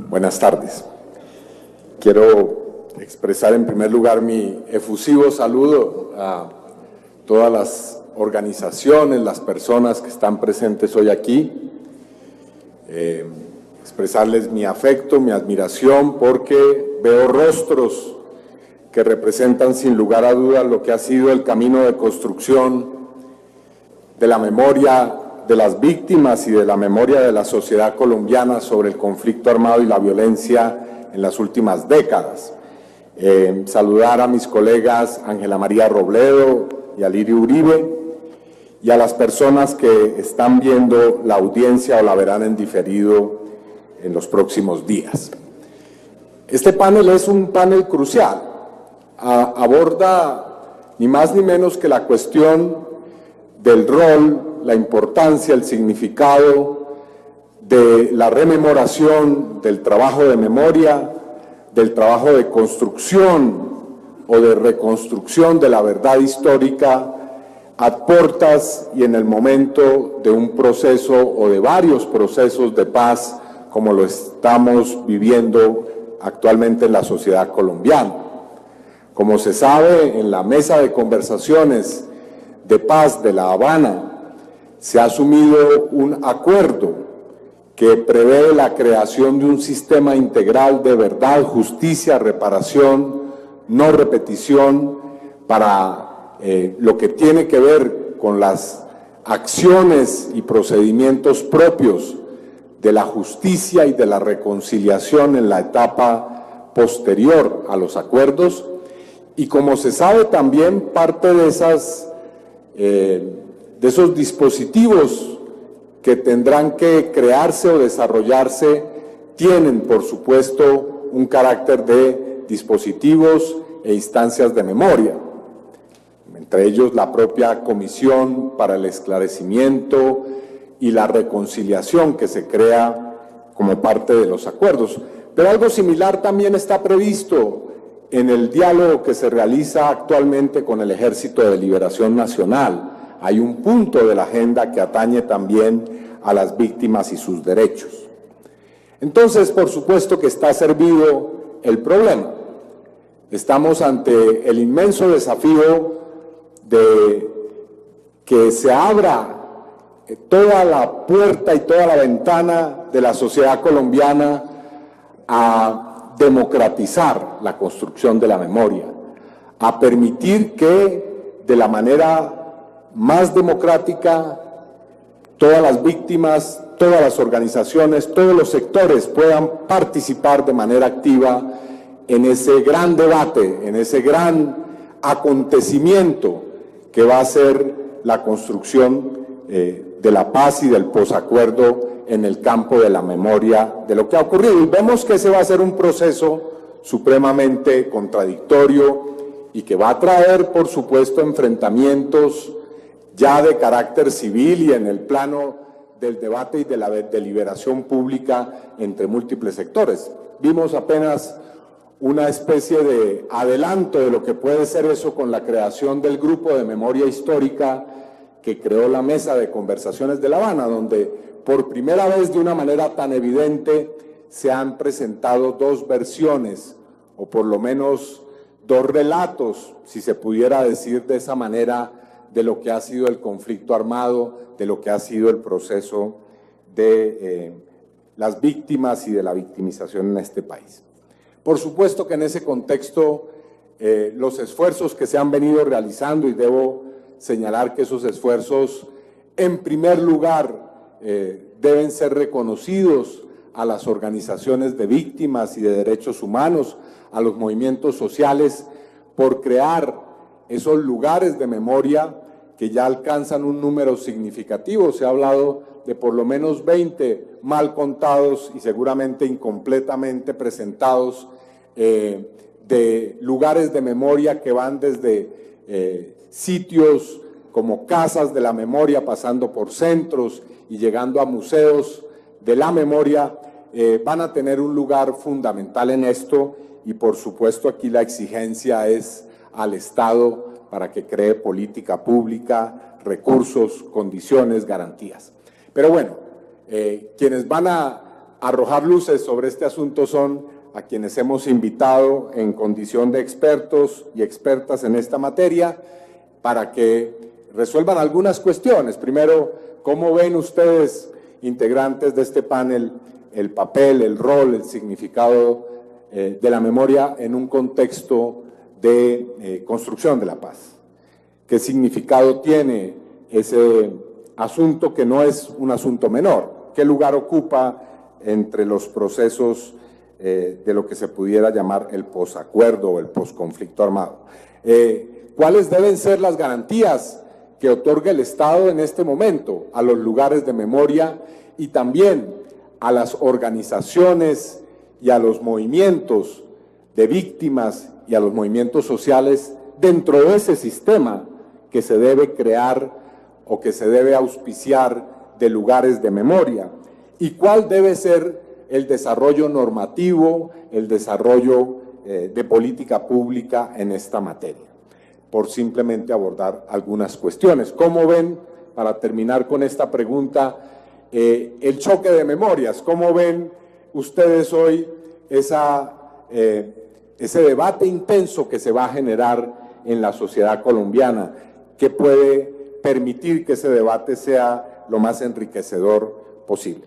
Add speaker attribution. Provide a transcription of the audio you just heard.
Speaker 1: Buenas tardes. Quiero expresar en primer lugar mi efusivo saludo a todas las organizaciones, las personas que están presentes hoy aquí. Expresarles mi afecto, mi admiración, porque veo rostros que representan sin lugar a dudas lo que ha sido el camino de construcción de la memoria de las víctimas y de la memoria de la sociedad colombiana sobre el conflicto armado y la violencia en las últimas décadas. Saludar a mis colegas Ángela María Robledo y Alirio Uribe y a las personas que están viendo la audiencia o la verán en diferido en los próximos días. Este panel es un panel crucial. Aborda ni más ni menos que la cuestión del rol, la importancia, el significado de la rememoración, del trabajo de memoria, del trabajo de construcción o de reconstrucción de la verdad histórica a portas y en el momento de un proceso o de varios procesos de paz como lo estamos viviendo actualmente en la sociedad colombiana. Como se sabe, en la mesa de conversaciones de paz de La Habana se ha asumido un acuerdo que prevé la creación de un sistema integral de verdad, justicia, reparación, no repetición, para lo que tiene que ver con las acciones y procedimientos propios de la justicia y de la reconciliación en la etapa posterior a los acuerdos. Y como se sabe también, parte de esos dispositivos que tendrán que crearse o desarrollarse tienen, por supuesto, un carácter de dispositivos e instancias de memoria, entre ellos la propia Comisión para el Esclarecimiento y la Reconciliación que se crea como parte de los acuerdos. Pero algo similar también está previsto en el diálogo que se realiza actualmente con el Ejército de Liberación Nacional. Hay un punto de la agenda que atañe también a las víctimas y sus derechos. Entonces, por supuesto que está servido el problema. Estamos ante el inmenso desafío de que se abra toda la puerta y toda la ventana de la sociedad colombiana a democratizar la construcción de la memoria, a permitir que de la manera más democrática todas las víctimas, todas las organizaciones, todos los sectores puedan participar de manera activa en ese gran debate, en ese gran acontecimiento que va a ser la construcción de la paz y del posacuerdo en el campo de la memoria de lo que ha ocurrido. Y vemos que ese va a ser un proceso supremamente contradictorio y que va a traer, por supuesto, enfrentamientos ya de carácter civil y en el plano del debate y de la deliberación pública entre múltiples sectores. Vimos apenas una especie de adelanto de lo que puede ser eso con la creación del Grupo de Memoria Histórica que creó la Mesa de Conversaciones de La Habana, donde por primera vez de una manera tan evidente se han presentado dos versiones, o por lo menos dos relatos, si se pudiera decir de esa manera, de lo que ha sido el conflicto armado, de lo que ha sido el proceso de las víctimas y de la victimización en este país. Por supuesto que en ese contexto los esfuerzos que se han venido realizando, y debo señalar que esos esfuerzos en primer lugar deben ser reconocidos a las organizaciones de víctimas y de derechos humanos, a los movimientos sociales, por crear esos lugares de memoria que ya alcanzan un número significativo. Se ha hablado de por lo menos 20 mal contados y seguramente incompletamente presentados de lugares de memoria que van desde sitios como casas de la memoria, pasando por centros y llegando a museos de la memoria. Van a tener un lugar fundamental en esto y por supuesto aquí la exigencia es al Estado para que cree política pública, recursos, condiciones, garantías. Pero bueno, quienes van a arrojar luces sobre este asunto son a quienes hemos invitado en condición de expertos y expertas en esta materia para que resuelvan algunas cuestiones. Primero, ¿cómo ven ustedes, integrantes de este panel, el papel, el rol, el significado de la memoria en un contexto de construcción de la paz? ¿Qué significado tiene ese asunto que no es un asunto menor? ¿Qué lugar ocupa entre los procesos de lo que se pudiera llamar el posacuerdo o el posconflicto armado? ¿Cuáles deben ser las garantías que otorga el Estado en este momento a los lugares de memoria y también a las organizaciones y a los movimientos de víctimas y a los movimientos sociales dentro de ese sistema que se debe crear o que se debe auspiciar de lugares de memoria? ¿Y cuál debe ser el desarrollo normativo, el desarrollo de política pública en esta materia? Por simplemente abordar algunas cuestiones. ¿Cómo ven, para terminar con esta pregunta, el choque de memorias? ¿Cómo ven ustedes hoy ese debate intenso que se va a generar en la sociedad colombiana, que puede permitir que ese debate sea lo más enriquecedor posible?